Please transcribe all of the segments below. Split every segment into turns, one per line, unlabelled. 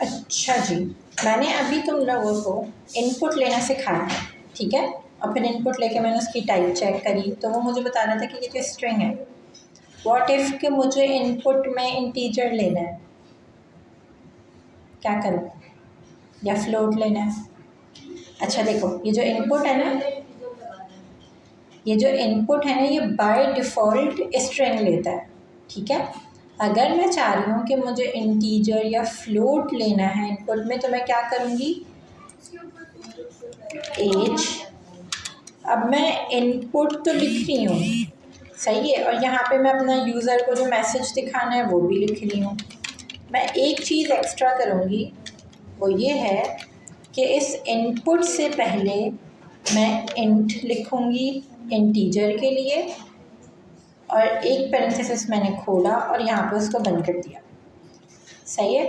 अच्छा जी, मैंने अभी तुम लोगों को इनपुट लेना सिखाया है, ठीक है। और फिर इनपुट लेके मैंने उसकी टाइप चेक करी तो वो मुझे बता रहा था कि ये जो स्ट्रिंग है, व्हाट इफ़ कि मुझे इनपुट में इंटीजर लेना है, क्या करूँ, या फ्लोट लेना है। अच्छा देखो, ये जो इनपुट है ना, ये बाय डिफ़ॉल्ट स्ट्रिंग लेता है, ठीक है। अगर मैं चाह रही हूँ कि मुझे इंटीजर या फ्लोट लेना है इनपुट में, तो मैं क्या करूँगी, एज। अब मैं इनपुट तो लिख रही हूँ, सही है, और यहाँ पे मैं अपना यूज़र को जो मैसेज दिखाना है वो भी लिख रही हूँ। मैं एक चीज़ एक्स्ट्रा करूँगी, वो ये है कि इस इनपुट से पहले मैं इंट लिखूँगी इंटीजर के लिए, और एक पैरेंथेसिस मैंने खोला और यहाँ पे उसको बंद कर दिया, सही है।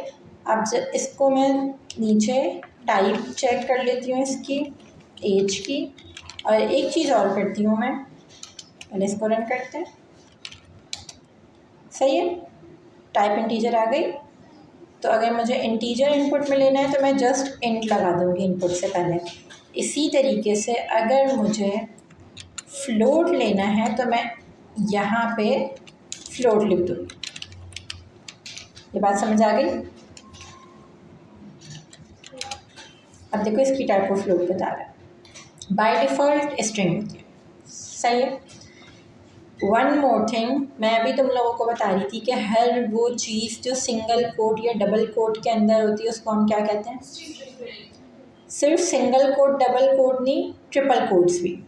अब जब इसको मैं नीचे टाइप चेक कर लेती हूँ इसकी एज की, और एक चीज़ और करती हूँ मैं, पहले इसको रन करते हैं, सही है। टाइप इंटीजर आ गई, तो अगर मुझे इंटीजर इनपुट में लेना है तो मैं जस्ट इंट लगा दूँगी इनपुट से पहले। इसी तरीके से अगर मुझे फ्लोट लेना है तो मैं यहाँ पे फ्लोट लिख दूँगी। ये बात समझ आ गई। अब देखो इसकी टाइप को फ्लोट बता रहा है, बाय डिफ़ॉल्ट स्ट्रिंग होती है, सही है। वन मोर थिंग, मैं अभी तुम लोगों को बता रही थी कि हर वो चीज़ जो सिंगल कोट या डबल कोट के अंदर होती है उसको हम क्या कहते हैं। सिर्फ सिंगल कोट डबल कोट नहीं, ट्रिपल कोट्स भी।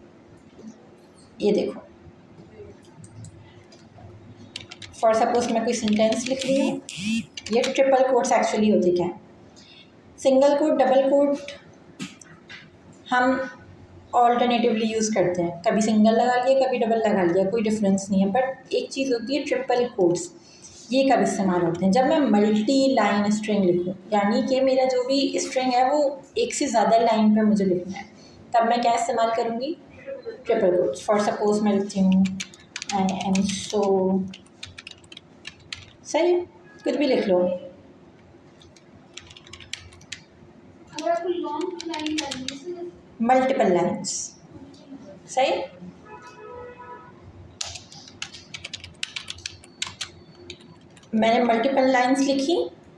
ये देखो, फॉर सपोज मैं कोई सेंटेंस लिख रही हूँ, ये ट्रिपल कोट्स एक्चुअली होते क्या है। सिंगल कोट डबल कोट हम ऑल्टरनेटिवली यूज़ करते हैं, कभी सिंगल लगा लिया कभी डबल लगा लिया, कोई डिफरेंस नहीं है। बट एक चीज़ होती है ट्रिपल कोट्स, ये कब इस्तेमाल होते हैं, जब मैं मल्टी लाइन स्ट्रिंग लिखूँ, यानी कि मेरा जो भी स्ट्रिंग है वो एक से ज़्यादा लाइन पे मुझे लिखना है, तब मैं क्या इस्तेमाल करूँगी, ट्रिपल कोट्स। फॉर सपोज मैं लिखती हूँ आई एम सो, सही है, कुछ भी लिख लो। मल्टीपल लाइन्स, सही। मैंने मल्टीपल लाइन्स लिखी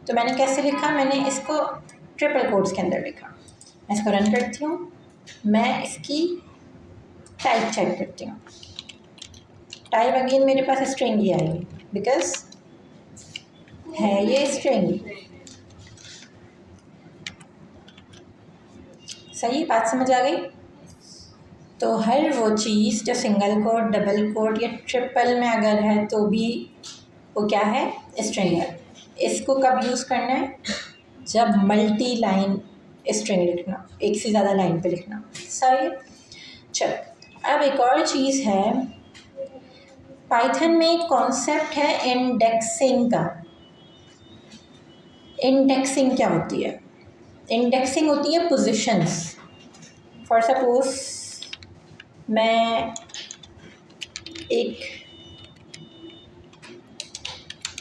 तो मैंने कैसे लिखा, मैंने इसको ट्रिपल कोट्स के अंदर लिखा। मैं इसको रन करती हूँ, मैं इसकी टाइप चेक करती हूँ। टाइप अगेन मेरे पास स्ट्रिंग ही आएगी, बिकॉज है ये स्ट्रिंग, सही। बात समझ आ गई। तो हर वो चीज़ जो सिंगल कोट डबल कोट या ट्रिपल में अगर है तो भी वो क्या है, स्ट्रिंग है। इसको कब यूज़ करना है, जब मल्टी लाइन स्ट्रिंग लिखना, एक से ज़्यादा लाइन पे लिखना, सही। चल, अब एक और चीज़ है, पाइथन में एक कॉन्सेप्ट है इंडेक्सिंग का। इंडेक्सिंग क्या होती है, इंडेक्सिंग होती है पोजीशंस। फॉर सपोज मैं एक,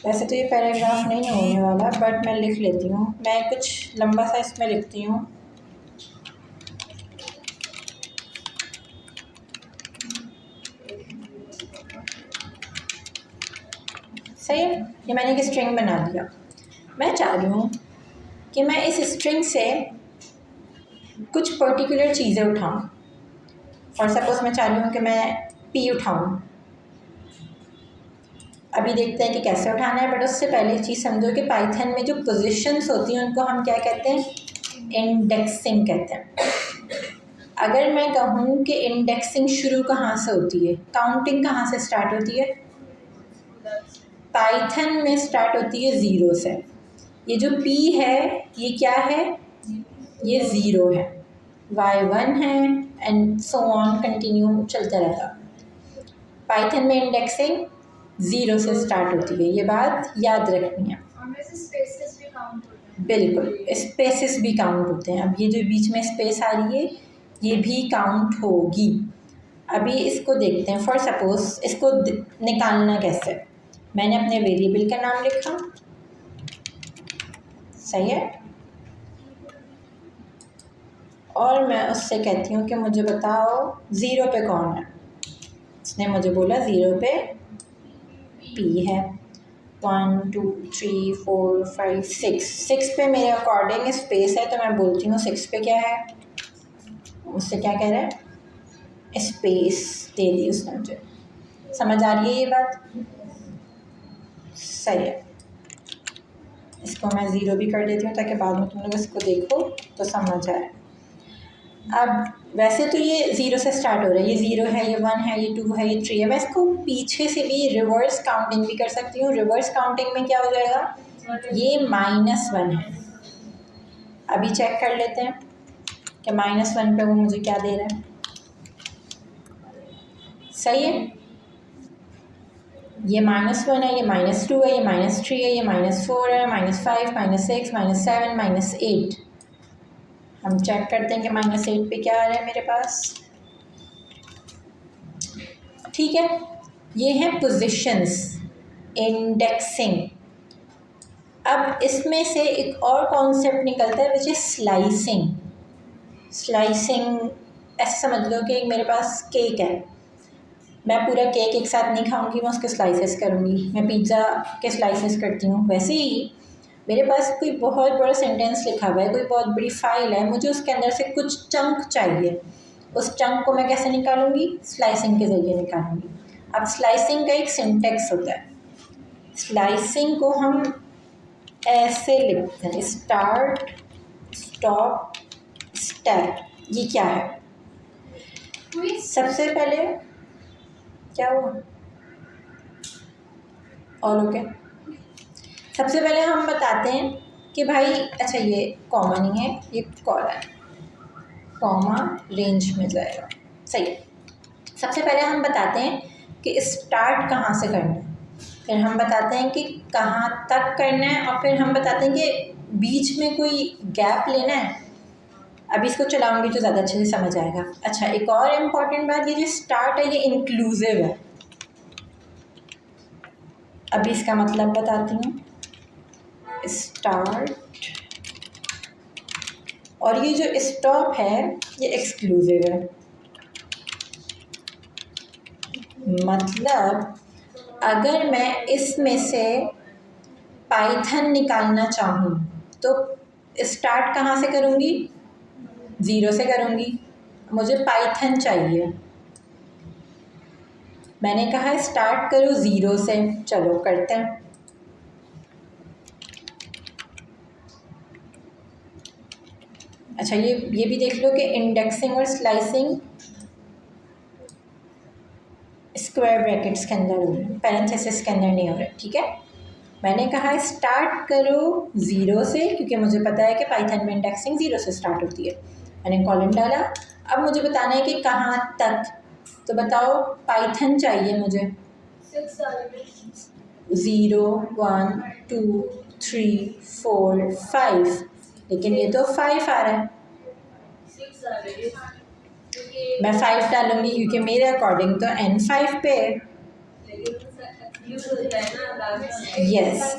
वैसे तो ये पैराग्राफ नहीं होने वाला बट मैं लिख लेती हूँ, मैं कुछ लंबा सा इसमें लिखती हूँ। सही है, ये मैंने एक स्ट्रिंग बना दिया। मैं चाह रही हूँ कि मैं इस स्ट्रिंग से कुछ पर्टिकुलर चीज़ें उठाऊँ। फॉर सपोज मैं चाह रही हूँ कि मैं पी उठाऊँ। अभी देखते हैं कि कैसे उठाना है, बट उससे पहले एक चीज़ समझो कि पाइथन में जो पोजीशंस होती हैं उनको हम क्या कहते हैं, इंडेक्सिंग कहते हैं। अगर मैं कहूँ कि इंडेक्सिंग शुरू कहाँ से होती है, काउंटिंग कहाँ से स्टार्ट होती है, पाइथन में स्टार्ट होती है ज़ीरो से। ये जो P है ये क्या है, ये ज़ीरो है, Y1 है एंड सो ऑन कंटिन्यू चलता रहेगा। पाइथन में इंडेक्सिंग ज़ीरो से स्टार्ट होती है, ये बात याद रखनी है। बिल्कुल, स्पेसेस भी काउंट होते हैं। अब ये जो बीच में स्पेस आ रही है ये भी काउंट होगी। अभी इसको देखते हैं। फॉर सपोज इसको निकालना कैसे, मैंने अपने वेरिएबल का नाम लिखा, सही है। और मैं उससे कहती हूँ कि मुझे बताओ ज़ीरो पे कौन है। उसने मुझे बोला ज़ीरो पे पी है। 1 2 3 4 5 6 पे मेरे अकॉर्डिंग स्पेस है, तो मैं बोलती हूँ 6 पे क्या है। उससे क्या कह रहा है, स्पेस दे दी उसने मुझे। समझ आ रही है ये बात? सही है। इसको मैं ज़ीरो भी कर देती हूँ ताकि बाद में तुम लोग इसको देखो तो समझ आए। अब वैसे तो ये ज़ीरो से स्टार्ट हो रहा है, ये ज़ीरो है, ये 1 है, ये 2 है, ये 3 है। मैं इसको पीछे से भी रिवर्स काउंटिंग भी कर सकती हूँ। रिवर्स काउंटिंग में क्या हो जाएगा, ये -1 है। अभी चेक कर लेते हैं कि -1 पे वो मुझे क्या दे रहा है। सही है, ये -1 है, ये -2 है, ये -3 है, ये -4 है, -5, -6, -7, -8। हम चेक करते हैं कि -8 पे क्या आ रहा है मेरे पास। ठीक है, ये है पोजीशंस, इंडेक्सिंग। अब इसमें से एक और कॉन्सेप्ट निकलता है विच इज स्लाइसिंग। स्लाइसिंग ऐसे समझ लो कि मेरे पास केक है, मैं पूरा केक एक साथ नहीं खाऊंगी, मैं उसके स्लाइसेस करूँगी। मैं पिज़्ज़ा के स्लाइसेस करती हूँ। वैसे ही मेरे पास कोई बहुत बड़ा सेंटेंस लिखा हुआ है, कोई बहुत बड़ी फाइल है, मुझे उसके अंदर से कुछ चंक चाहिए। उस चंक को मैं कैसे निकालूंगी, स्लाइसिंग के ज़रिए निकालूंगी। अब स्लाइसिंग का एक सिंटेक्स होता है। स्लाइसिंग को हम ऐसे लिखते हैं, स्टार्ट, स्टॉप, स्टेप। ये क्या है, सबसे पहले क्या हुआ, ऑल ओके। सबसे पहले हम बताते हैं कि भाई अच्छा ये कॉमा नहीं है, ये कॉमा है, कॉमा रेंज में जाएगा। सही। सबसे पहले हम बताते हैं कि स्टार्ट कहाँ से करना है, फिर हम बताते हैं कि कहाँ तक करना है, और फिर हम बताते हैं कि बीच में कोई गैप लेना है। अभी इसको चलाऊंगी तो ज़्यादा अच्छे से समझ आएगा। अच्छा, एक और इम्पॉर्टेंट बात, ये जो स्टार्ट है ये इंक्लूसिव है। अभी इसका मतलब बताती हूँ, स्टार्ट, और ये जो स्टॉप है ये एक्सक्लूसिव है। मतलब अगर मैं इसमें से पाइथन निकालना चाहूँ तो स्टार्ट कहाँ से करूँगी, ज़ीरो से करूँगी। मुझे पाइथन चाहिए, मैंने कहा स्टार्ट करो ज़ीरो से। चलो करते हैं। अच्छा, ये भी देख लो कि इंडेक्सिंग और स्लाइसिंग स्क्वायर ब्रैकेट्स के अंदर हो रहे हैं, पैरेंथेसिस के अंदर नहीं हो रहे। ठीक है, मैंने कहा स्टार्ट करो ज़ीरो से, क्योंकि मुझे पता है कि पाइथन में इंडेक्सिंग ज़ीरो से स्टार्ट होती है। मैंने कॉलम डाला। अब मुझे बताना है कि कहाँ तक, तो बताओ पाइथन चाहिए मुझे 0 1 2 3 4 5, लेकिन ये तो 5 आ रहा है। मैं 5 डालूंगी क्योंकि मेरे अकॉर्डिंग तो n 5 पे है। यस,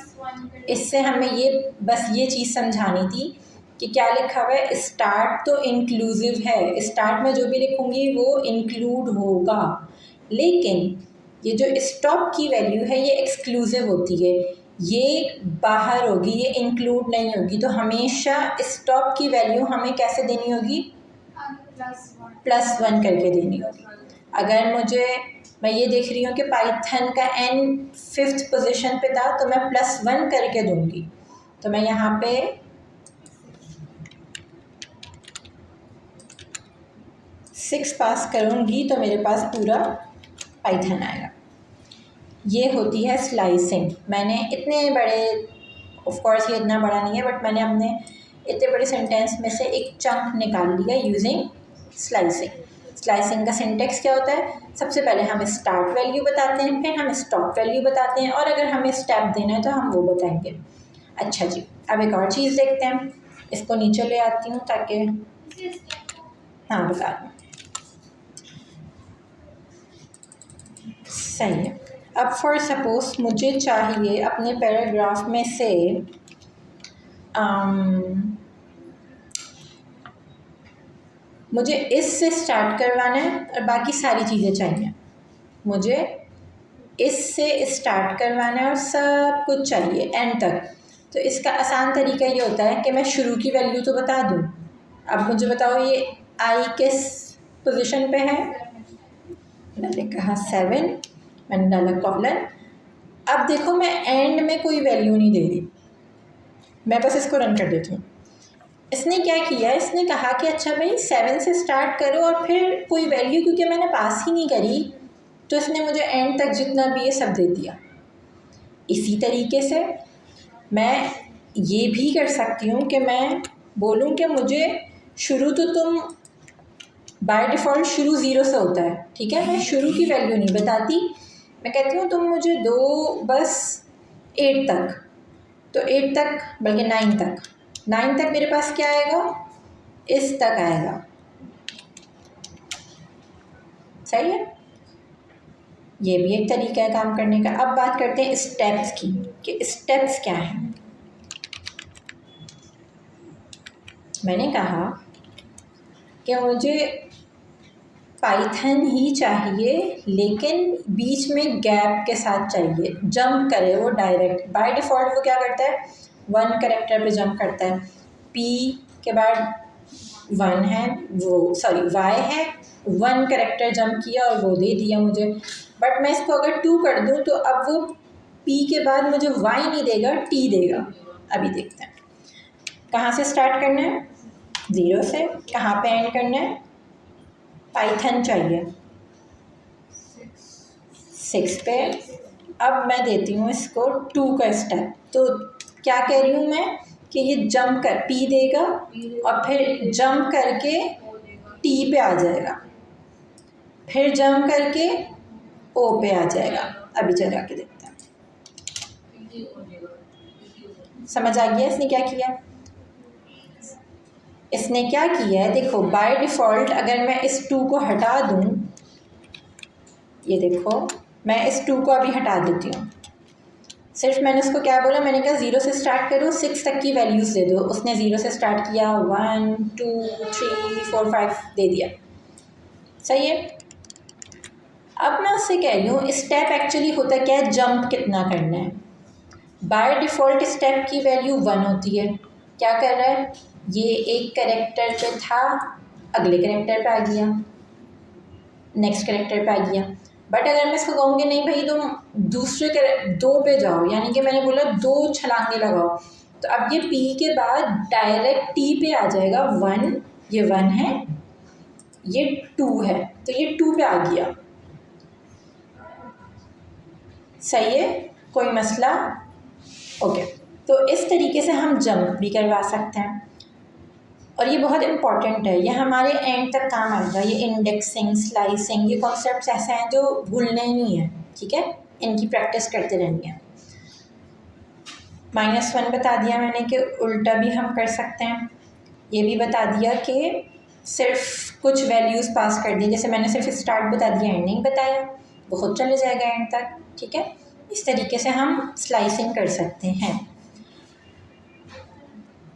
इससे हमें ये बस ये चीज़ समझानी थी कि क्या लिखा हुआ है, स्टार्ट तो इंक्लूसिव है, स्टार्ट में जो भी लिखूंगी वो इंक्लूड होगा, लेकिन ये जो स्टॉप की वैल्यू है ये एक्सक्लूसिव होती है, ये बाहर होगी, ये इंक्लूड नहीं होगी। तो हमेशा स्टॉप की वैल्यू हमें कैसे देनी होगी, +1 करके देनी होगी। अगर मैं ये देख रही हूँ कि पाइथन का n 5th पोजीशन पे था तो मैं +1 करके दूंगी। तो मैं यहाँ पे सिक्स पास करूँगी तो मेरे पास पूरा पाइथन आएगा। ये होती है स्लाइसिंग। मैंने इतने बड़े, ऑफ कोर्स ये इतना बड़ा नहीं है, बट मैंने अपने इतने बड़े सेंटेंस में से एक चंक निकाल लिया यूजिंग स्लाइसिंग। स्लाइसिंग का सिंटेक्स क्या होता है, सबसे पहले हम स्टार्ट वैल्यू बताते हैं, फिर हम स्टॉप वैल्यू बताते हैं, और अगर हमें स्टेप देना है तो हम वो बताएंगे। अच्छा जी, अब एक और चीज़ देखते हैं, इसको नीचे ले आती हूँ ताकि, हाँ बता दूँ। सही है। अब फॉर सपोज मुझे चाहिए अपने पैराग्राफ में से मुझे इस से स्टार्ट करवाना है और बाकी सारी चीज़ें चाहिए। मुझे इस से स्टार्ट करवाना है और सब कुछ चाहिए एंड तक। तो इसका आसान तरीका ये होता है कि मैं शुरू की वैल्यू तो बता दूँ। अब मुझे बताओ ये आई किस पोजीशन पे है। मैंने कहा 7, मैंने डाला कॉलन। अब देखो मैं एंड में कोई वैल्यू नहीं दे रही, मैं बस इसको रन कर देती हूँ। इसने क्या किया, इसने कहा कि अच्छा भाई 7 से स्टार्ट करो और फिर कोई वैल्यू, क्योंकि मैंने पास ही नहीं करी तो इसने मुझे एंड तक जितना भी ये सब दे दिया। इसी तरीके से मैं ये भी कर सकती हूँ कि मैं बोलूँ कि मुझे शुरू तो तुम बाय डिफ़ॉल्ट शुरू 0 से होता है, ठीक है, मैं शुरू की वैल्यू नहीं बताती, मैं कहती हूँ तुम मुझे दो बस 8 तक। तो 8 तक बल्कि 9 तक, 9 तक मेरे पास क्या आएगा, इस तक आएगा। सही है, ये भी एक तरीका है काम करने का। अब बात करते हैं स्टेप्स की कि स्टेप्स क्या हैं। मैंने कहा कि मुझे पाइथन ही चाहिए लेकिन बीच में गैप के साथ चाहिए, जंप करे वो डायरेक्ट। बाय डिफ़ॉल्ट वो क्या करता है, 1 कैरेक्टर पे जंप करता है। पी के बाद 1 है, वो सॉरी वाई है, 1 कैरेक्टर जंप किया और वो दे दिया मुझे। बट मैं इसको अगर 2 कर दूँ तो अब वो पी के बाद मुझे वाई नहीं देगा, टी देगा। अभी देखते हैं कहाँ से स्टार्ट करना है, 0 से। कहाँ पे एंड करना है, पाइथन चाहिए 6 पे। अब मैं देती हूँ इसको 2 का स्टेप। तो क्या कह रही हूँ मैं कि ये जंप कर पी देगा और फिर जंप करके टी पे आ जाएगा, फिर जंप करके ओ पे आ जाएगा। अभी चला के देखते हैं, समझ आ गया इसने क्या किया। इसने क्या किया है, देखो बाय डिफ़ॉल्ट अगर मैं इस 2 को हटा दूँ, ये देखो मैं इस 2 को अभी हटा देती हूँ। सिर्फ मैंने उसको क्या बोला, मैंने कहा 0 से स्टार्ट करो, 6 तक की वैल्यूज़ दे दो। उसने 0 से स्टार्ट किया, 1 2 3 4 5 दे दिया। सही है। अब मैं उससे कह रही हूँ स्टेप एक्चुअली होता क्या है, जंप कितना करना है। बाय डिफ़ॉल्ट स्टेप की वैल्यू 1 होती है। क्या कर रहा है, ये एक कैरेक्टर पे था, अगले कैरेक्टर पे आ गया, नेक्स्ट कैरेक्टर पे आ गया। बट अगर मैं इसको कहूँगी नहीं भाई तुम दूसरे 2 पे जाओ, यानी कि मैंने बोला 2 छलांगे लगाओ, तो अब ये पी के बाद डायरेक्ट टी पे आ जाएगा। 1, ये 1 है, ये 2 है, तो ये 2 पे आ गया। सही है, कोई मसला, ओके। तो इस तरीके से हम जंप भी करवा सकते हैं और ये बहुत इम्पॉर्टेंट है, ये हमारे एंड तक काम आएगा। ये इंडेक्सिंग, स्लाइसिंग, ये कॉन्सेप्ट्स ऐसे हैं जो भूलने ही नहीं है, ठीक है, इनकी प्रैक्टिस करते रहनी है। -1 बता दिया मैंने कि उल्टा भी हम कर सकते हैं। ये भी बता दिया कि सिर्फ कुछ वैल्यूज़ पास कर दी, जैसे मैंने सिर्फ स्टार्ट बता दिया, एंड नहीं बताया, वो खुद चले जाएगा एंड तक, ठीक है। इस तरीके से हम स्लाइसिंग कर सकते हैं।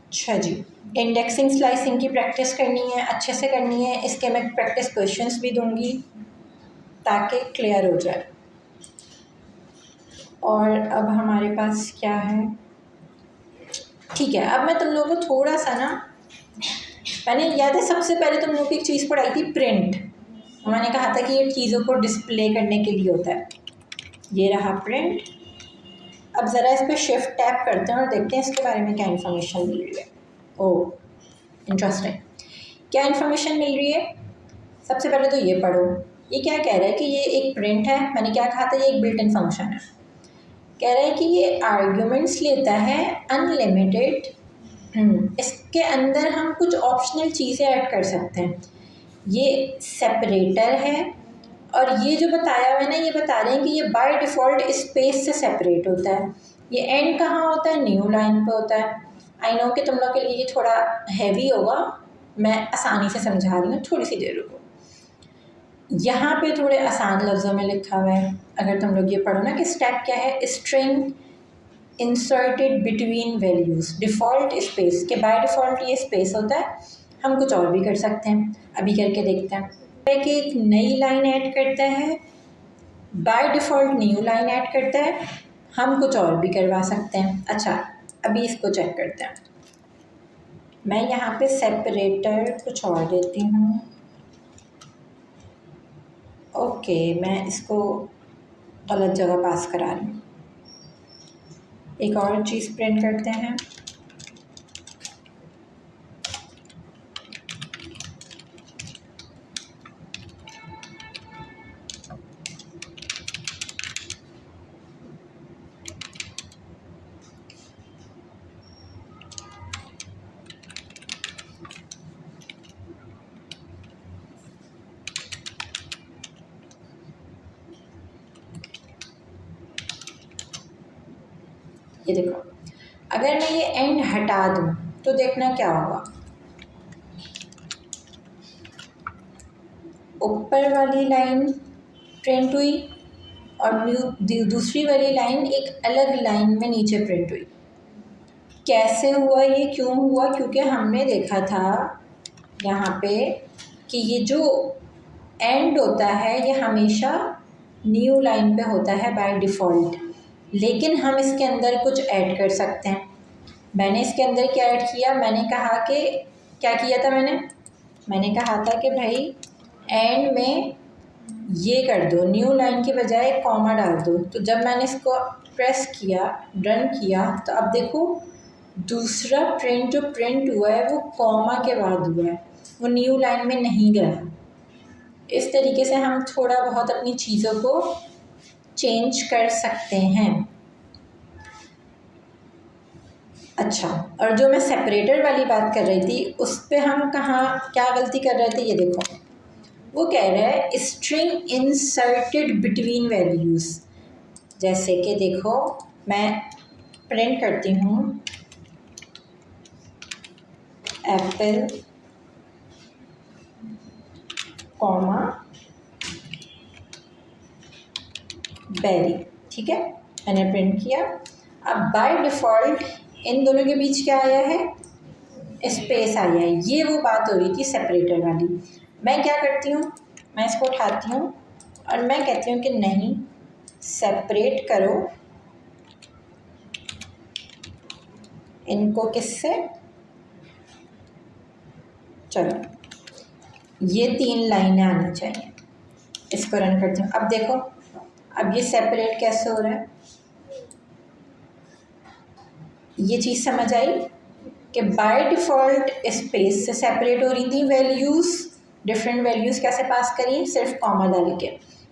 अच्छा जी, इंडेक्सिंग स्लाइसिंग की प्रैक्टिस करनी है, अच्छे से करनी है। इसके मैं प्रैक्टिस क्वेश्चंस भी दूंगी ताकि क्लियर हो जाए। और अब हमारे पास क्या है, ठीक है। अब मैं तुम लोगों को थोड़ा सा ना, मैंने याद है सबसे पहले तुम लोगों को एक चीज़ पढ़ाई थी, प्रिंट। मैंने कहा था कि ये चीज़ों को डिस्प्ले करने के लिए होता है। ये रहा प्रिंट। अब ज़रा इस पर शिफ्ट टैप करते हैं और देखते हैं इसके बारे में क्या इन्फॉर्मेशन मिल रही है। ओह इंटरेस्टिंग, क्या इन्फॉर्मेशन मिल रही है। सबसे पहले तो ये पढ़ो, ये क्या कह रहा है कि ये एक प्रिंट है। मैंने क्या कहा था, ये एक बिल्ट इन फंक्शन है। कह रहा है कि ये आर्ग्यूमेंट्स लेता है अनलिमिटेड। इसके अंदर हम कुछ ऑप्शनल चीज़ें ऐड कर सकते हैं। ये सेपरेटर है और ये जो बताया मैंने, ये बता रहे हैं कि ये बाय डिफ़ॉल्ट स्पेस से सेपरेट होता है। ये एंड कहाँ होता है, न्यू लाइन पे होता है। आई नो कि तुम लोग के लिए ये थोड़ा हैवी होगा, मैं आसानी से समझा रही हूँ, थोड़ी सी देर रुको। यहाँ पे थोड़े आसान लफ्ज़ों में लिखा हुआ है। अगर तुम लोग ये पढ़ो ना कि स्टेप क्या है, string inserted between values, default space के बाय डिफ़ॉल्ट ये स्पेस होता है, हम कुछ और भी कर सकते हैं, अभी करके देखते हैं। कि एक नई लाइन ऐड करता है, by default new line add करता है, हम कुछ और भी करवा सकते हैं। अच्छा, अभी इसको चेक करते हैं। मैं यहाँ पे सेपरेटर कुछ और देती हूँ। ओके, मैं इसको गलत जगह पास करा रही हूँ। एक और चीज़ प्रिंट करते हैं। ये देखो, अगर मैं ये एंड हटा दूँ तो देखना क्या होगा। ऊपर वाली लाइन प्रिंट हुई और दूसरी वाली लाइन एक अलग लाइन में नीचे प्रिंट हुई। कैसे हुआ ये, क्यों हुआ? क्योंकि हमने देखा था यहाँ पे कि ये जो एंड होता है ये हमेशा न्यू लाइन पे होता है बाय डिफ़ॉल्ट, लेकिन हम इसके अंदर कुछ ऐड कर सकते हैं। मैंने इसके अंदर क्या ऐड किया, मैंने कहा कि क्या किया था मैंने कहा था कि भाई एंड में ये कर दो, न्यू लाइन के बजाय कॉमा डाल दो। तो जब मैंने इसको प्रेस किया, रन किया, तो अब देखो दूसरा प्रिंट जो प्रिंट हुआ है वो कॉमा के बाद हुआ है, वो न्यू लाइन में नहीं गया। इस तरीके से हम थोड़ा बहुत अपनी चीज़ों को चेंज कर सकते हैं। अच्छा, और जो मैं सेपरेटर वाली बात कर रही थी उस पे हम कहाँ क्या गलती कर रहे थे, ये देखो, वो कह रहा है स्ट्रिंग इंसर्टेड बिटवीन वैल्यूज़। जैसे कि देखो, मैं प्रिंट करती हूँ एप्पल कॉमा बेरी, ठीक है, मैंने प्रिंट किया। अब बाय डिफ़ॉल्ट इन दोनों के बीच क्या आया है, स्पेस आया है। ये वो बात हो रही थी सेपरेटर वाली। मैं क्या करती हूँ, मैं इसको उठाती हूँ और मैं कहती हूँ कि नहीं, सेपरेट करो इनको किससे, चलो ये 3 लाइनें आनी चाहिए। इसको रन करती हूँ। अब देखो, अब ये सेपरेट कैसे हो रहा है, ये चीज़ समझ आई कि बाय डिफ़ॉल्ट स्पेस से सेपरेट हो रही थी वैल्यूज़, डिफरेंट वैल्यूज़ कैसे पास करी, सिर्फ कॉमा डाल के।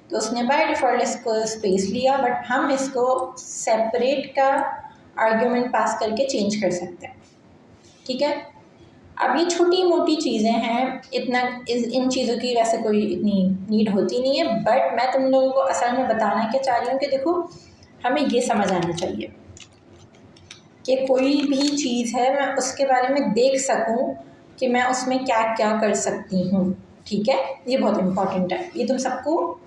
तो उसने बाय डिफ़ॉल्ट इसको स्पेस लिया, बट हम इसको सेपरेट का आर्ग्यूमेंट पास करके चेंज कर सकते हैं, ठीक है। अब ये छोटी मोटी चीज़ें हैं, इतना इन चीज़ों की वैसे कोई इतनी नीड होती नहीं है, बट मैं तुम लोगों को असल में बताना क्या चाह रही हूँ कि देखो, हमें ये समझ आना चाहिए कि कोई भी चीज़ है मैं उसके बारे में देख सकूं कि मैं उसमें क्या क्या कर सकती हूँ, ठीक है। ये बहुत इम्पॉर्टेंट है, ये तुम सबको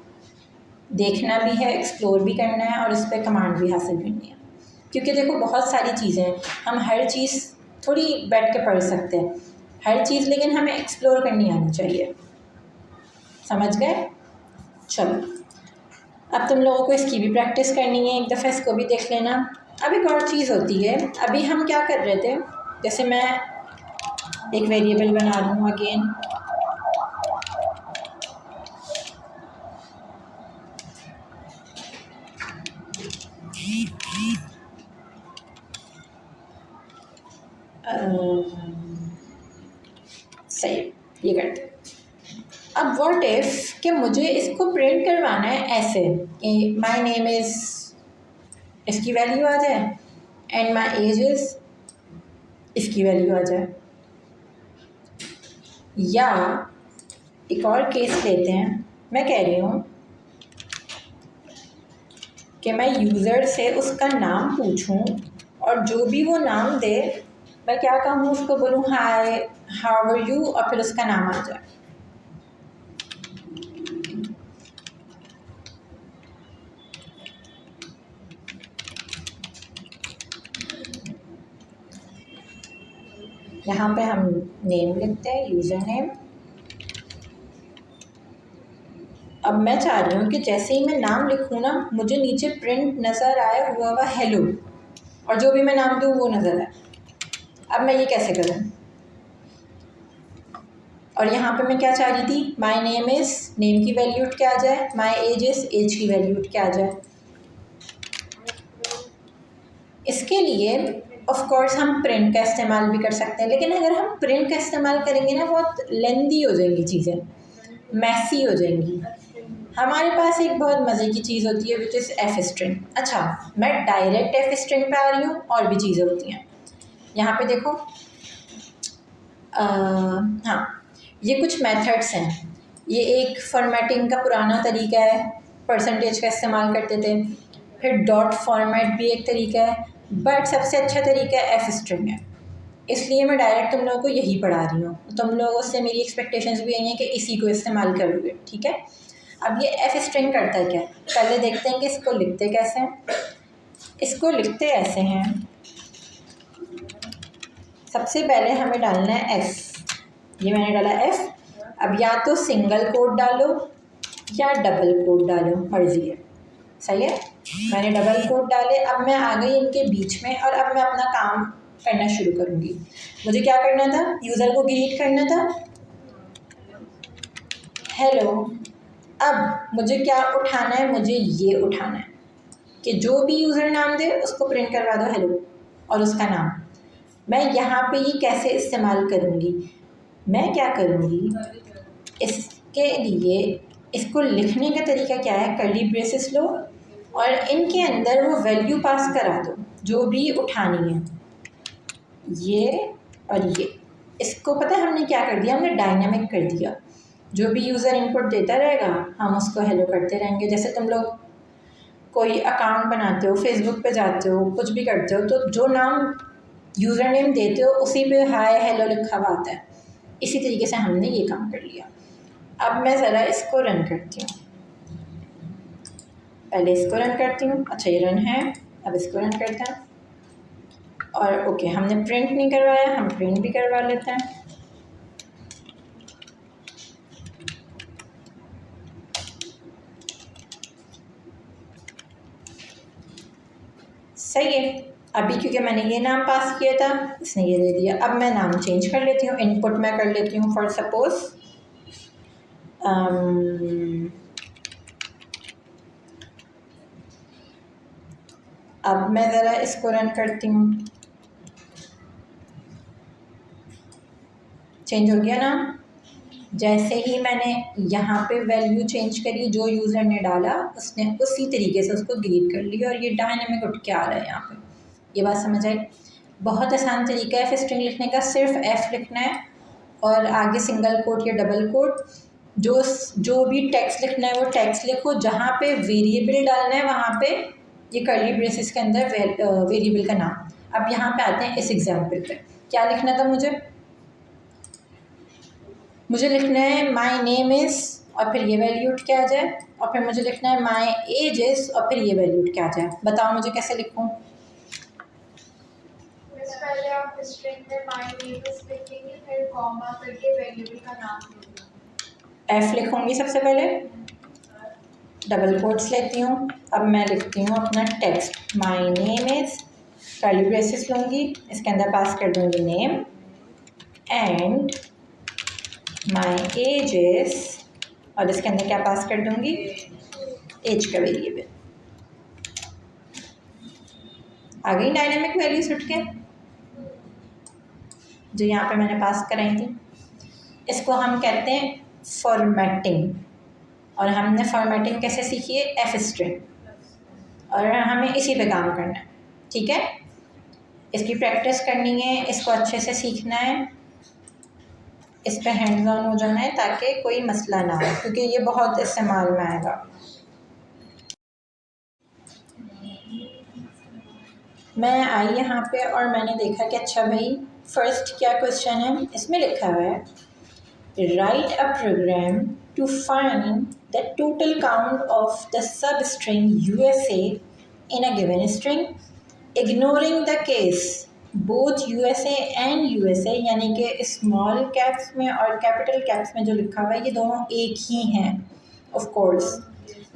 देखना भी है, एक्सप्लोर भी करना है और इस पर कमांड भी हासिल करनी है। क्योंकि देखो बहुत सारी चीज़ें हैं, हम हर चीज़ थोड़ी बैठ के पढ़ सकते हैं हर चीज़, लेकिन हमें एक्सप्लोर करनी आनी चाहिए, समझ गए। चलो, अब तुम लोगों को इसकी भी प्रैक्टिस करनी है, एक दफ़ा इसको भी देख लेना। अब एक और चीज़ होती है, अभी हम क्या कर रहे थे, जैसे मैं एक वेरिएबल बना लूँ अगेन, सही, ये करते। अब व्हाट इफ़ कि मुझे इसको प्रिंट करवाना है ऐसे कि माय नेम इज़, इसकी वैल्यू आ जाए, एंड माय एज इज़, इसकी वैल्यू आ जाए। या एक और केस लेते हैं, मैं कह रही हूँ कि मैं यूज़र से उसका नाम पूछूं और जो भी वो नाम दे मैं क्या कहूँ, उसको बोलूँ हाय, हाउ आर यू, और फिर उसका नाम आ जाए। यहाँ पे हम नेम लिखते हैं, यूज़र नेम। अब मैं चाह रही हूँ कि जैसे ही मैं नाम लिखूँ ना, मुझे नीचे प्रिंट नज़र आए हुआ हेलो, और जो भी मैं नाम दूँ वो नज़र आए। अब मैं ये कैसे करूँ? और यहाँ पे मैं क्या चाह रही थी, माई नेम इज़, नेम की वैल्यू उठ के आ जाए, माई एज इज़, एज की वैल्यू उठ के आ जाए। इसके लिए ऑफ कोर्स हम प्रिंट का इस्तेमाल भी कर सकते हैं, लेकिन अगर हम प्रिंट का इस्तेमाल करेंगे ना, बहुत लेंदी हो जाएंगी चीज़ें, मैसी हो जाएंगी। हमारे पास एक बहुत मज़े की चीज़ होती है विच इज़ एफ स्ट्रिंग। अच्छा, मैं डायरेक्ट एफ स्ट्रिंग पे आ रही हूँ, और भी चीज़ें होती हैं। यहाँ पे देखो, हाँ, ये कुछ मेथड्स हैं। ये एक फॉर्मेटिंग का पुराना तरीका है, परसेंटेज का इस्तेमाल करते थे। फिर डॉट फॉर्मेट भी एक तरीका है, बट सबसे अच्छा तरीका एफ स्ट्रिंग है। इसलिए मैं डायरेक्ट तुम लोगों को यही पढ़ा रही हूँ। तुम लोगों से मेरी एक्सपेक्टेशंस भी यही हैं कि इसी को इस्तेमाल करोगे, ठीक है। अब ये एफ स्ट्रिंग करता है क्या, पहले देखते हैं कि इसको लिखते कैसे हैं। इसको लिखते ऐसे हैं, सबसे पहले हमें डालना है एफ। ये मैंने डाला एफ। अब या तो सिंगल कोट डालो या डबल कोट डालो, मर्जी है, सही है। मैंने डबल कोट डाले। अब मैं आ गई इनके बीच में, और अब मैं अपना काम करना शुरू करूँगी। मुझे क्या करना था, यूज़र को ग्रीट करना था, हेलो। अब मुझे क्या उठाना है, मुझे ये उठाना है कि जो भी यूज़र नाम दे उसको प्रिंट करवा दो हेलो, और उसका नाम। मैं यहाँ पे ये कैसे इस्तेमाल करूँगी, मैं क्या करूँगी, इसके लिए इसको लिखने का तरीका क्या है, कर्ली ब्रेसेस लो और इनके अंदर वो वैल्यू पास करा दो जो भी उठानी है, ये और ये। इसको पता है हमने क्या कर दिया, हमने डायनामिक कर दिया। जो भी यूज़र इनपुट देता रहेगा हम उसको हेलो करते रहेंगे। जैसे तुम लोग कोई अकाउंट बनाते हो, फेसबुक पे जाते हो, कुछ भी करते हो, तो जो नाम यूज़र नेम देते हो उसी पे हाय हेलो लिखा हुआ आता है। इसी तरीके से हमने ये काम कर लिया। अब मैं ज़रा इसको रन करती हूँ, पहले इसको रन करती हूँ। अच्छा, ये रन है, अब इसको रन करते हैं। और ओके, हमने प्रिंट नहीं करवाया, हम प्रिंट भी करवा लेते हैं। सही है। अभी क्योंकि मैंने ये नाम पास किया था, इसने ये दे दिया। अब मैं नाम चेंज कर लेती हूँ, इनपुट मैं कर लेती हूँ फॉर सपोज अब मैं ज़रा इसको रन करती हूँ। चेंज हो गया नाम। जैसे ही मैंने यहाँ पे वैल्यू चेंज करी, जो यूज़र ने डाला उसने उसी तरीके से उसको ग्रीट कर लिया, और ये डायनामिक उठ के आ रहा है यहाँ पे। ये बात समझ आई। बहुत आसान तरीका है एफ स्ट्रिंग लिखने का, सिर्फ एफ लिखना है और आगे सिंगल कोट या डबल कोट, जो भी टेक्स्ट लिखना है वो टेक्स्ट लिखो। जहाँ पे वेरिएबल डालना है वहाँ पे ये कर्ली ब्रेसेस के अंदर वेरिएबल का नाम। अब यहाँ पे आते हैं इस एग्जाम्पल पे, क्या लिखना था मुझे लिखना है माई नेम इज़, और फिर ये वैल्यू उठ के आ जाए, और फिर मुझे लिखना है माई एज इज़, और फिर ये वैल्यू उठ के आ जाए। बताओ मुझे कैसे लिखूँ।
पहले आप स्ट्रिंग में माय नेम इज लिखेंगे, फिर कॉमा करके वेरिएबल का नाम देंगे।
एफ लिखूँगी सबसे पहले, डबल कोट्स लेती हूँ। अब मैं लिखती हूँ अपना text, my name is, curly braces लूँगी, इसके अंदर पास कर दूँगी name, and my age is, और इसके अंदर क्या पास कर दूँगी, एज का वेरिएबल। आ गई डायनेमिक वैल्यूज उठ के, जो यहाँ पे मैंने पास कराई थी। इसको हम कहते हैं फॉर्मेटिंग, और हमने फॉर्मेटिंग कैसे सीखी है, एफ स्ट्रिंग, और हमें इसी पे काम करना है, ठीक है। इसकी प्रैक्टिस करनी है, इसको अच्छे से सीखना है, इस पे हैंड्स ऑन हो जाना है ताकि कोई मसला ना हो, क्योंकि ये बहुत इस्तेमाल में आएगा। मैं आई यहाँ पे और मैंने देखा कि अच्छा भाई, फर्स्ट क्या क्वेश्चन है, इसमें लिखा हुआ है write a program to find the total count of the substring USA in a given string, ignoring the case both USA and USA, यानी कि स्मॉल कैप्स में और कैपिटल कैप्स में जो लिखा हुआ है ये दोनों एक ही हैं ऑफ कोर्स।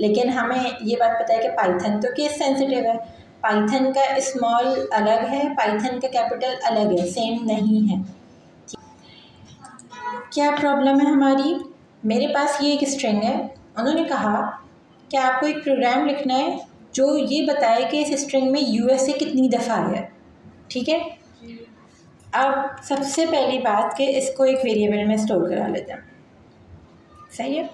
लेकिन हमें ये बात पता है कि पाइथन तो केस सेंसिटिव है, पाइथन का स्मॉल अलग है, पाइथन का कैपिटल अलग है, सेम नहीं है। क्या प्रॉब्लम है हमारी? मेरे पास ये एक स्ट्रिंग है, उन्होंने कहा कि आपको एक प्रोग्राम लिखना है जो ये बताए कि इस स्ट्रिंग में यूएसए कितनी दफ़ा है। ठीक है, अब सबसे पहली बात कि इसको एक वेरिएबल में स्टोर करा लेते हैं। सही है,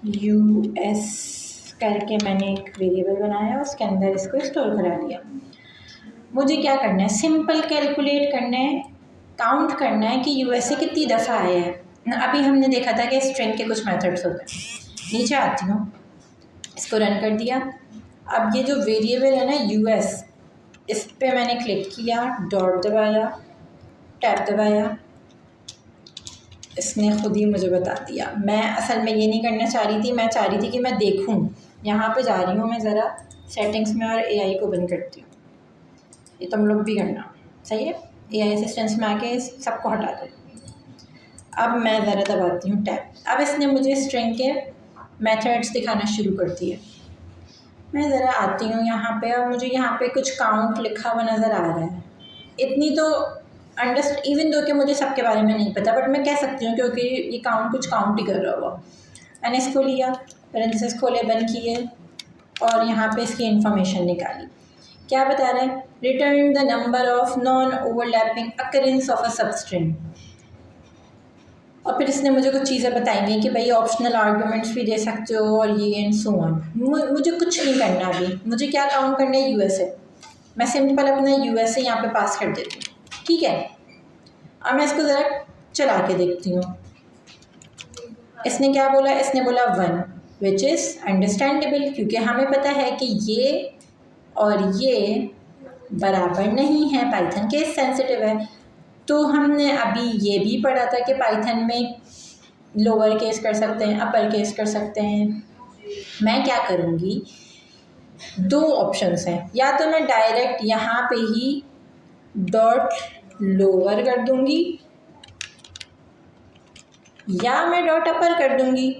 यूएस करके मैंने एक वेरिएबल बनाया, उसके अंदर इसको स्टोर करा लिया। मुझे क्या करना है? सिंपल कैलकुलेट करना है, काउंट करना है कि यूएसए कितनी दफ़ा आया है। अभी हमने देखा था कि स्ट्रिंग के कुछ मेथड्स होते हैं। नीचे आती हूँ, इसको रन कर दिया। अब ये जो वेरिएबल है ना यूएस, इस पे मैंने क्लिक किया, डॉट दबाया, टैब दबाया, इसने खुद ही मुझे बता दिया। मैं असल में ये नहीं करना चाह रही थी, मैं चाह रही थी कि मैं देखूं। यहाँ पे जा रही हूँ मैं, ज़रा सेटिंग्स में और एआई को बंद करती हूँ। ये तुम लोग भी करना, सही है। एआई असिस्टेंट्स में आके सबको हटा दो। अब मैं ज़रा दबाती हूँ टैब। अब इसने मुझे स्ट्रिंग के मेथड्स दिखाना शुरू कर दिए। मैं ज़रा आती हूँ यहाँ पे, और मुझे यहाँ पे कुछ काउंट लिखा हुआ नज़र आ रहा है। इतनी तो इवन दो कि मुझे सबके बारे में नहीं पता, बट मैं कह सकती हूँ क्योंकि ये काउंट कुछ काउंट ही कर रहा हुआ। मैंने इसको लिया, पैरेंथेसिस खोले, बंद किए और यहाँ पे इसकी इंफॉर्मेशन निकाली। क्या बता रहा है? Return the number of non overlapping occurrence of a substring. और फिर इसने मुझे कुछ चीज़ें बताएंगी कि भाई ऑप्शनल आर्गूमेंट्स भी दे सकते हो और ये एंड सो ऑन। मुझे कुछ नहीं करना अभी, मुझे क्या काउंट करना है? यूएसए। मैं सिंपल अपना यूएसए यहाँ पे पास कर देती हूँ। ठीक है, अब मैं इसको ज़रा चला के देखती हूँ। इसने क्या बोला? इसने बोला 1, विच इज़ अंडरस्टैंडेबल, क्योंकि हमें पता है कि ये और ये बराबर नहीं है, पाइथन केस सेंसिटिव है। तो हमने अभी ये भी पढ़ा था कि पाइथन में लोअर केस कर सकते हैं, अपर केस कर सकते हैं। मैं क्या करूँगी, दो ऑप्शंस हैं, या तो मैं डायरेक्ट यहाँ पे ही डॉट लोअर कर दूँगी या मैं डॉट अपर कर दूँगी,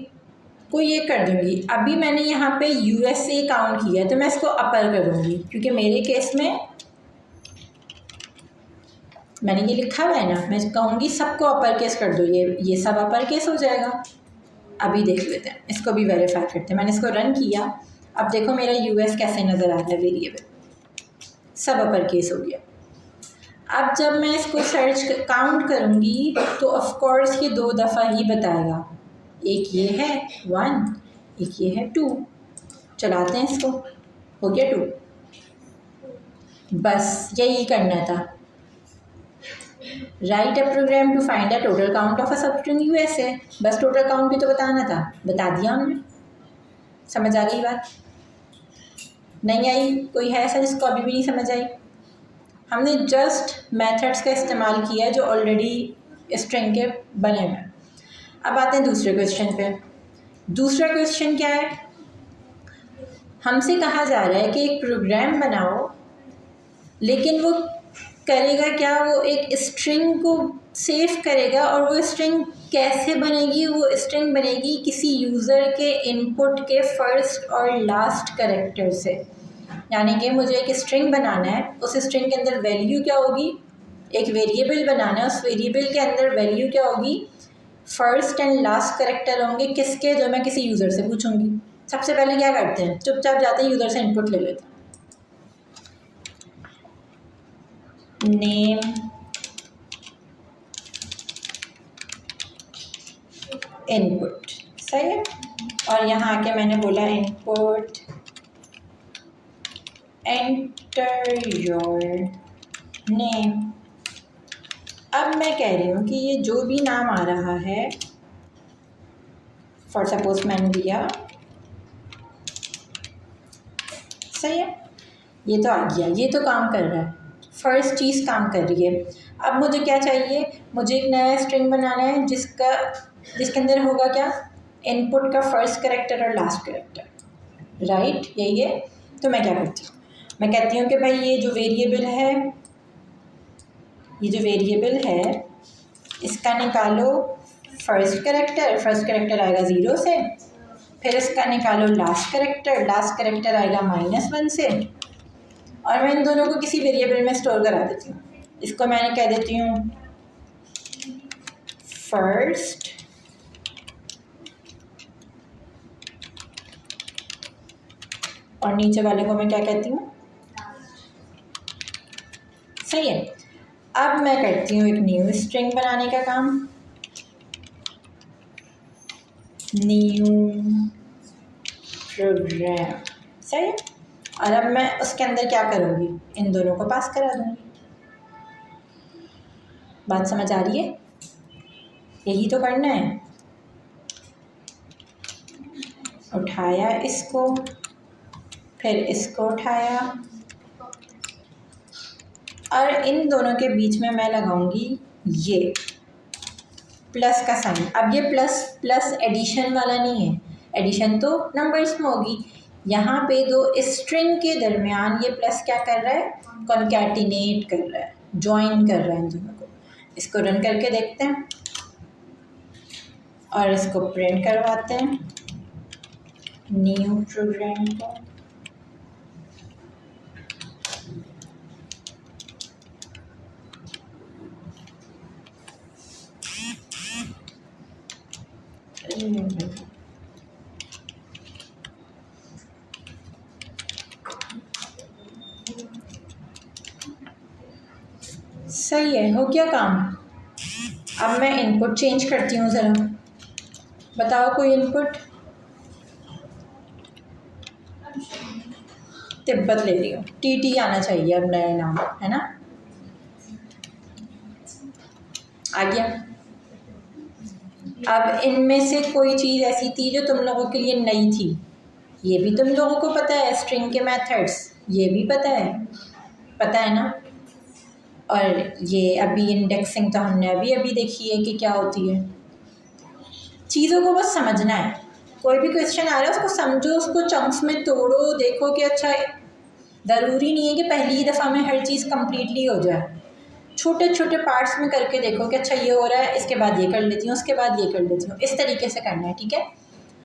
कोई ये कर दूँगी। अभी मैंने यहाँ पे यूएसए काउंट किया है तो मैं इसको अपर करूँगी, क्योंकि मेरे केस में मैंने ये लिखा हुआ है ना, मैं कहूँगी सबको अपर केस कर दो, ये सब अपर केस हो जाएगा। अभी देख लेते हैं, इसको भी वेरीफाई करते हैं। मैंने इसको रन किया, अब देखो मेरा यूएस कैसे नज़र आ रहा है, वेरिएबल सब अपर केस हो गया। अब जब मैं इसको सर्च काउंट करूँगी तो ऑफ कोर्स ये 2 दफ़ा ही बताएगा। एक ये है 1, एक ये है 2। चलाते हैं इसको, हो गया 2। बस यही करना था। Write a program to find the total count of a substring USA. बस टोटल काउंट भी तो बताना था, बता दिया हमने। समझ आ गई बात? नहीं आई? कोई है ऐसा जिसको अभी भी नहीं समझ आई? हमने जस्ट मेथड्स का इस्तेमाल किया है जो ऑलरेडी स्ट्रिंग के बने हुए हैं। अब आते हैं दूसरे क्वेश्चन पे। दूसरा क्वेश्चन क्या है? हमसे कहा जा रहा है कि एक प्रोग्राम बनाओ, लेकिन वो करेगा क्या? वो एक स्ट्रिंग को सेव करेगा, और वो स्ट्रिंग कैसे बनेगी? वो स्ट्रिंग बनेगी किसी यूज़र के इनपुट के फर्स्ट और लास्ट कैरेक्टर से। यानी कि मुझे एक स्ट्रिंग बनाना है, उस स्ट्रिंग के अंदर वैल्यू क्या होगी? एक वेरिएबल बनाना है, उस वेरिएबल के अंदर वैल्यू क्या होगी? फर्स्ट एंड लास्ट कैरेक्टर होंगे। किसके? जो मैं किसी यूज़र से पूछूंगी। सबसे पहले क्या करते हैं? चुपचाप जाते हैं यूज़र से इनपुट ले लेते हैं। नेम, इनपुट, सही है। और यहाँ आके मैंने बोला इनपुट एंटर योर नेम। अब मैं कह रही हूँ कि ये जो भी नाम आ रहा है, फॉर सपोज मैंने दिया, सही है, ये तो आ गया, ये तो काम कर रहा है, फर्स्ट चीज़ काम कर रही है। अब मुझे क्या चाहिए? मुझे एक नया स्ट्रिंग बनाना है जिसके अंदर होगा क्या? इनपुट का फर्स्ट कैरेक्टर और लास्ट कैरेक्टर, राइट? यही है। तो मैं क्या करती हूँ, मैं कहती हूँ कि भाई ये जो वेरिएबल है इसका निकालो फर्स्ट कैरेक्टर आएगा 0 से, फिर इसका निकालो लास्ट कैरेक्टर आएगा -1 से, और मैं इन दोनों को किसी वेरिएबल में स्टोर करा देती हूँ। इसको मैंने कह देती हूँ फर्स्ट और नीचे वाले को मैं क्या कहती हूँ, सही है। अब मैं करती हूँ एक न्यू स्ट्रिंग बनाने का काम, न्यू प्रोग्राम, सही है। और अब मैं उसके अंदर क्या करूँगी, इन दोनों को पास करा दूँगी। बात समझ आ रही है? यही तो करना है। उठाया इसको, फिर इसको उठाया, और इन दोनों के बीच में मैं लगाऊंगी ये प्लस का साइन। अब ये प्लस एडिशन वाला नहीं है, एडिशन तो नंबर्स में होगी। यहाँ पे दो स्ट्रिंग के दरमियान ये प्लस क्या कर रहा है, कॉन्कैटिनेट कर रहा है, ज्वाइन कर रहा है इन दोनों को। इसको रन करके देखते हैं और इसको प्रिंट करवाते हैं न्यू प्रोग्राम को। सही है, हो गया काम। अब मैं इनपुट चेंज करती हूँ ज़रा, बताओ कोई इनपुट। तिब्बत ले रही हूँ, टीटी आना चाहिए अब नया नाम, है ना? आ गया। अब इनमें से कोई चीज़ ऐसी थी जो तुम लोगों के लिए नई थी, ये भी तुम लोगों को पता है, स्ट्रिंग के मेथड्स ये भी पता है ना? और ये अभी इंडेक्सिंग तो हमने अभी देखी है कि क्या होती है। चीज़ों को बस समझना है। कोई भी क्वेश्चन आ रहा है उसको समझो, उसको चंक्स में तोड़ो, देखो कि अच्छा ज़रूरी नहीं है कि पहली ही दफ़ा में हर चीज़ कम्प्लीटली हो जाए। छोटे छोटे पार्ट्स में करके देखो कि अच्छा ये हो रहा है, इसके बाद ये कर लेती हूँ, उसके बाद ये कर लेती हूँ, इस तरीके से करना है, ठीक है।